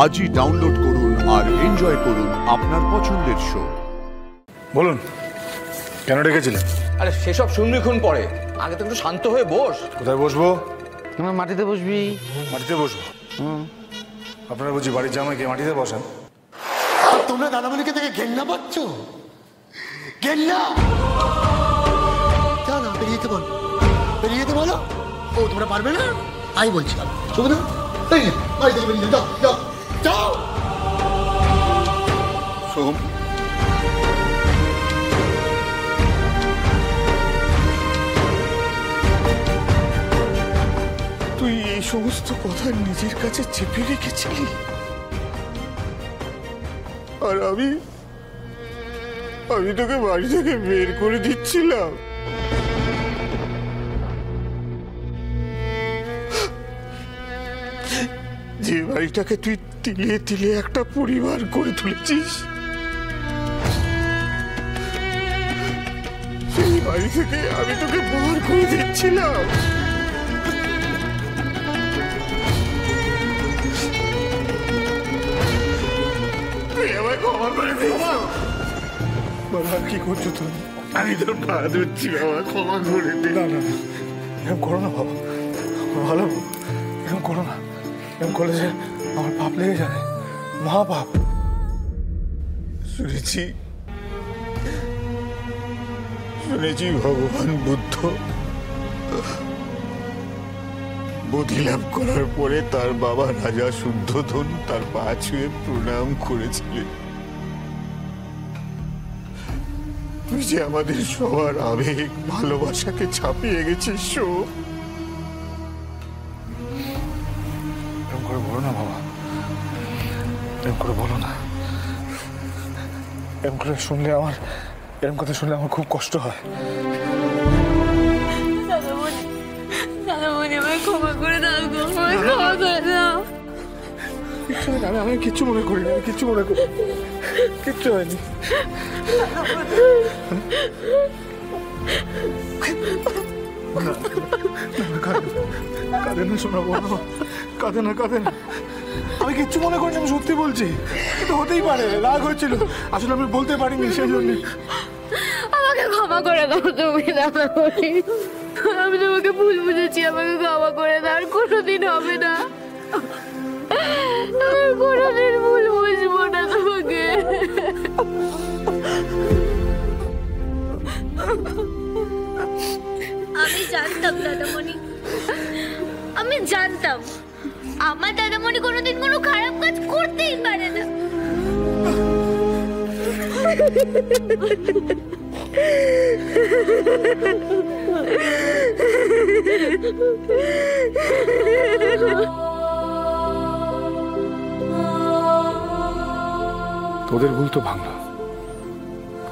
আজই ডাউনলোড করুন আর এনজয় করুন আপনার পছন্দের শো। বলুন, কেন ডেকেছিলেন? আরে সেসব শুনবি খুন পরে, আগে তো একটু শান্ত হয়ে বস। কোথায় বসবো? তোমার মাটিতে বসবি। মাটিতে বসবো? আপনারা বুঝি বাড়ির জামাইকে মাটিতে বসেন? তোমরা দাদামণিকে থেকে ঘেন্না পাচ্ছ? ঘেন্না যা না, বেরিয়ে যেতে বল, বেরিয়ে যেতে বলো। ও তোমরা পারবে না, আমি বলছিলাম। সুবিধা বাড়ি থেকে বেরিয়ে যাও, যাও যাও। সোম, তুই এই সমস্ত কথা নিজের কাছে চেপে রেখেছিলি, আর আমি তোকে বাড়ি থেকে বের করে দিচ্ছিলাম। যে বাড়িটাকে তুই তিলে তিলে একটা পরিবার করে তুলেছিস, সেই বাড়ি থেকে আমি তোকে বার করে দিচ্ছিলাম। ক্ষমা করে দে বাবা। কি করছো তুমি? আমি তোর পা ধরছি বাবা, ক্ষমা করে দে। না না না, এরকম করো না বাবা, ভালো এরকম করো না। এরকম করলে যে আমার পাপ লেগে যায়, মহা পাপ। শুনেছি ভগবান বুদ্ধ বোধি লাভ করার পরে তার বাবা রাজা শুদ্ধোধন তার পা ছুঁয়ে প্রণাম করেছিলেন। তুই যে আমাদের সবার আবেগ ভালোবাসাকে ছাপিয়ে গেছিস। এরকম করে বলো না বাবা, এরকম করে বলো না। এরকম করে শুনলে আমার, এরকম কথা শুনলে আমার খুব কষ্ট হয়। দাদামণি আমায় ক্ষমা করে দাও, আমায় ক্ষমা করে দাও। আমি কিচ্ছু মনে করি না, কিচ্ছু মনে করি, কিচ্ছু হয়নি। কাঁদে না শোনা, বলো কাঁদে না, কাঁদে না। আমি কিচ্ছু মনে করিনি, আমি সত্যি বলছি। এটা হতেই পারে, রাগ হয়েছিল, আসলে আমি বলতে পারিনি, সেই জন্য। আমাকে ক্ষমা করে দাও তুমি দাদামণি, আমি তোমাকে ভুল বুঝেছি, আমাকে ক্ষমা করে দাও। আর কোনোদিন হবে না, আর কোনোদিন ভুল বুঝবো না তোমাকে। আমি জানতাম দাদামণি, আমি জানতাম আমার দাদামণি কোনোদিন কোনো খারাপ কাজ করতেই পারে না। তোদের ভুল তো ভাঙলো,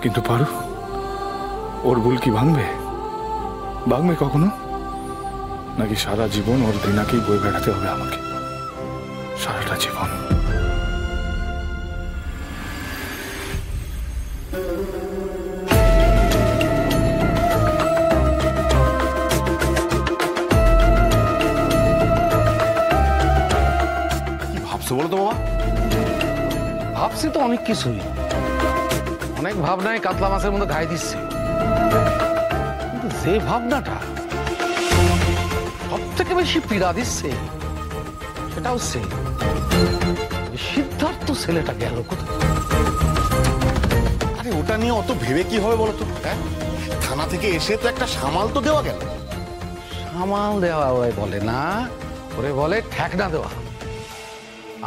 কিন্তু পারু, ওর ভুল কি ভাঙবে? ভাঙবে কখনো? নাকি সারা জীবন ওর দিনাকেই বই বেড়াতে হবে আমাকে, সারাটা জীবন? কি ভাবছো বলো তো বাবা? ভাবছি তো অনেক কিছুই, অনেক ভাবনায় কাতলা মাছের মধ্যে ঘাই দিচ্ছে, কিন্তু যে ভাবনাটা সব থেকে বেশি পীড়া দিচ্ছে সেটা হচ্ছে সিদ্ধার্থ ছেলেটা গেল কোথায়। আরে ওটা নিয়ে অত ভেবে কি হবে বলো তো? থানা থেকে এসে তো একটা সামাল তো দেওয়া গেল। সামাল দেওয়া বলে না, ওরে বলে ঠেকনা দেওয়া।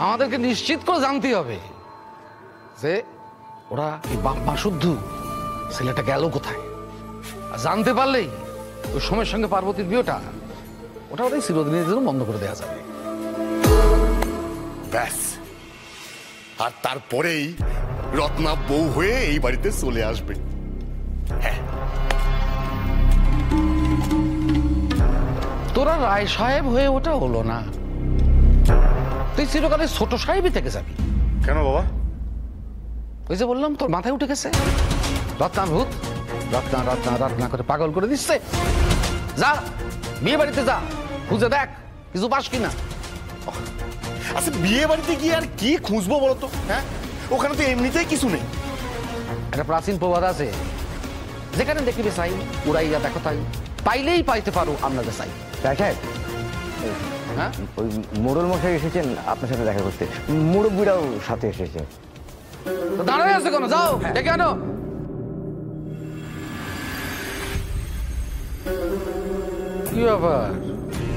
আমাদেরকে নিশ্চিত করে জানতে হবে যে ওরা এই বাপ মা শুদ্ধ ছেলেটা গেল কোথায়। আর জানতে পারলেই ওই সময়ের সঙ্গে পার্বতীর বিয়েটা ওটা ওটাই চিরদিনের জন্য বন্ধ করে দেওয়া যাবে। ব্যাস, আর তারপরেই রত্না বউ হয়ে এই বাড়িতে চলে আসবে। হ্যাঁ, তোরা রায় সাহেব হয়ে ওটা হলো না, তুই চিরকালে ছোট সাহেবই থেকে যাবি। কেন বাবা? ওই যে বললাম তোর মাথায় উঠে গেছে রত্না ভূত, রত্না রত্না রত্না করে পাগল করে দিচ্ছে। যা বিয়ে বাড়িতে যা, খুঁজে দেখ কিছু পাস কিনা। আচ্ছা বিয়ে বাড়িতে গিয়ে আর কি খুঁজবো বলো তো? হ্যাঁ, ওখানে তো এমনিতেই কিছু নেই। একটা প্রাচীন প্রবাদ আছে, যেখানে দেখিবে চাই উড়াইয়া দেখো তাই, পাইলেই পাইতে পারো আপনাদের চাই। সাহেব, হ্যাঁ, ওই মোড়ল মশাই এসেছেন আপনার সাথে দেখা করতে, মুরব্বীরাও সাথে এসেছে। তো দাঁড়ায় আছে কেন? যাও ডেকে আনো। কি ব্যাপার,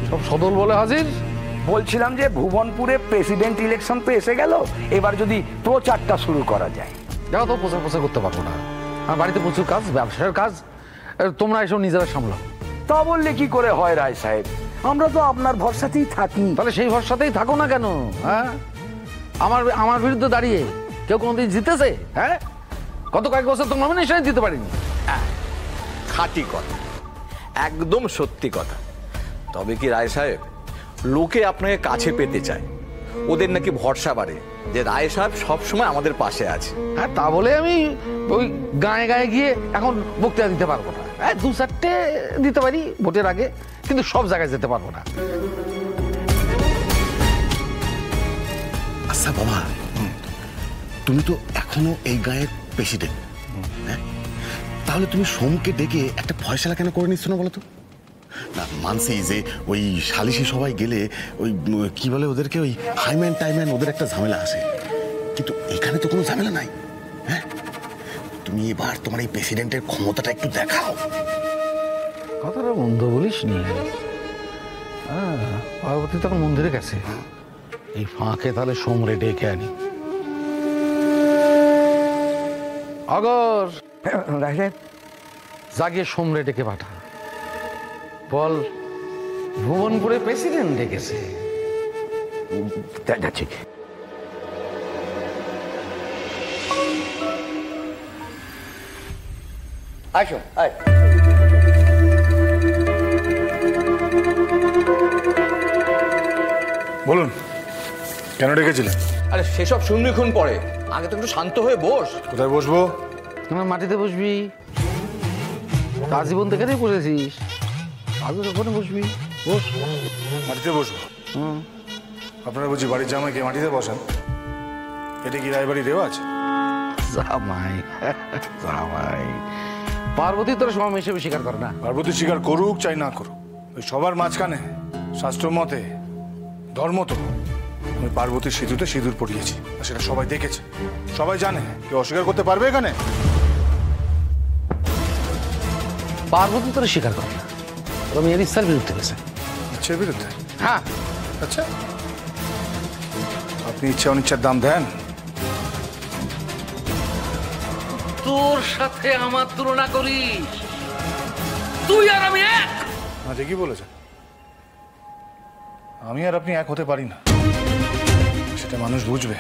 সব সদল বলে হাজির? বলছিলাম যে ভুবনপুরে প্রেসিডেন্ট ইলেকশন তো এসে গেল, এবার যদি প্রচারটা শুরু করা যায়। দেখো তো প্রচার প্রচার করতে পারবো না, আমার বাড়িতে প্রচুর কাজ, ব্যবসার কাজ, তোমরা এসব নিজেরা সামলাও। তা বললে কি করে হয় রায় সাহেব, আমরা তো আপনার ভরসাতেই থাকি। তাহলে সেই ভরসাতেই থাকো না কেন? হ্যাঁ, আমার বিরুদ্ধে দাঁড়িয়ে কেউ কোনোদিন জিতেছে? হ্যাঁ, গত কয়েক বছর তো নমিনেশন দিতে পারিনি। খাঁটি কথা, একদম সত্যি কথা। তবে কি রায় সাহেব, লোকে আপনাকে কাছে পেতে চায়, ওদের নাকি ভরসা বাড়ে যে রায় সাহেব সবসময় আমাদের পাশে আছে। হ্যাঁ, তা বলে আমি ওই গায়ে গায়ে গিয়ে এখন বক্তৃতা দিতে পারবো না। হ্যাঁ, 2-4টে দিতে পারি ভোটের আগে, কিন্তু সব জায়গায় যেতে পারবো না। আচ্ছা বাবা, তুমি তো এখনো এই গায়ের প্রেসিডেন্ট, হ্যাঁ? তাহলে তুমি সোমকে ডেকে একটা ফয়সালা কেন করে নিচ্ছ না বলো তো? না মানছি যে ওই সালিশি সবাই গেলে ওই কি বলে ওদেরকে, ওই হাইম্যান টাইম্যান ওদের একটা ঝামেলা আছে, কিন্তু এখানে তো কোনো ঝামেলা নাই। হ্যাঁ, তুমি এবার তোমার এই প্রেসিডেন্টের ক্ষমতাটা একটু দেখাও। কথাটা মন্দ বলিস নি। হ্যাঁ, পার্বতী তখন মন্দিরে গেছে, এই ফাঁকে তাহলে সোমরে ডেকে আনি। আগর রায় সাহেব, জাগিয়ে সোমরে ডেকে পাঠা, বল ভুবনপুরে প্রেসিডেন্ট ডেকেছে। যাচ্ছি। আসো, আয়। বলুন, কেন ডেকেছিলেন? আরে সেসব শুনবিক্ষণ পরে, আগে তো একটু শান্ত হয়ে বস। কোথায় বসবো? তোমার মাটিতে বসবি, আজীবন থেকে বসেছিস, আজও ওখানে বসবি, বস। মাটিতে বসবো? আপনারা বুঝি বাড়ির জামাইকে মাটিতে বসান? এটা কি রায়বাড়ির রেওয়াজ? জামাই জামাই, পার্বতী তোর স্বামী হিসেবে স্বীকার করে না। পার্বতী স্বীকার করুক চাই না করুক, ওই সবার মাঝখানে শাস্ত্র মতে, ধর্ম তো, আমি পার্বতীর সিঁদুতে সিঁদুর পরিয়েছি, আর সেটা সবাই দেখেছে, সবাই জানে, কেউ অস্বীকার করতে পারবে এখানে? পার্বতী তোর স্বীকার করে না, তোর মেয়ের ইচ্ছার বিরুদ্ধে গেছে। ইচ্ছের বিরুদ্ধে? হ্যাঁ। আচ্ছা, আপনি ইচ্ছা অনিচ্ছার দাম দেন? তোর সাথে আমার তুলনা করিস? তুই আর আমি এক? ঠিকই বলেছেন, আমি আর আপনি এক হতে পারি না, সেটা মানুষ বুঝবে।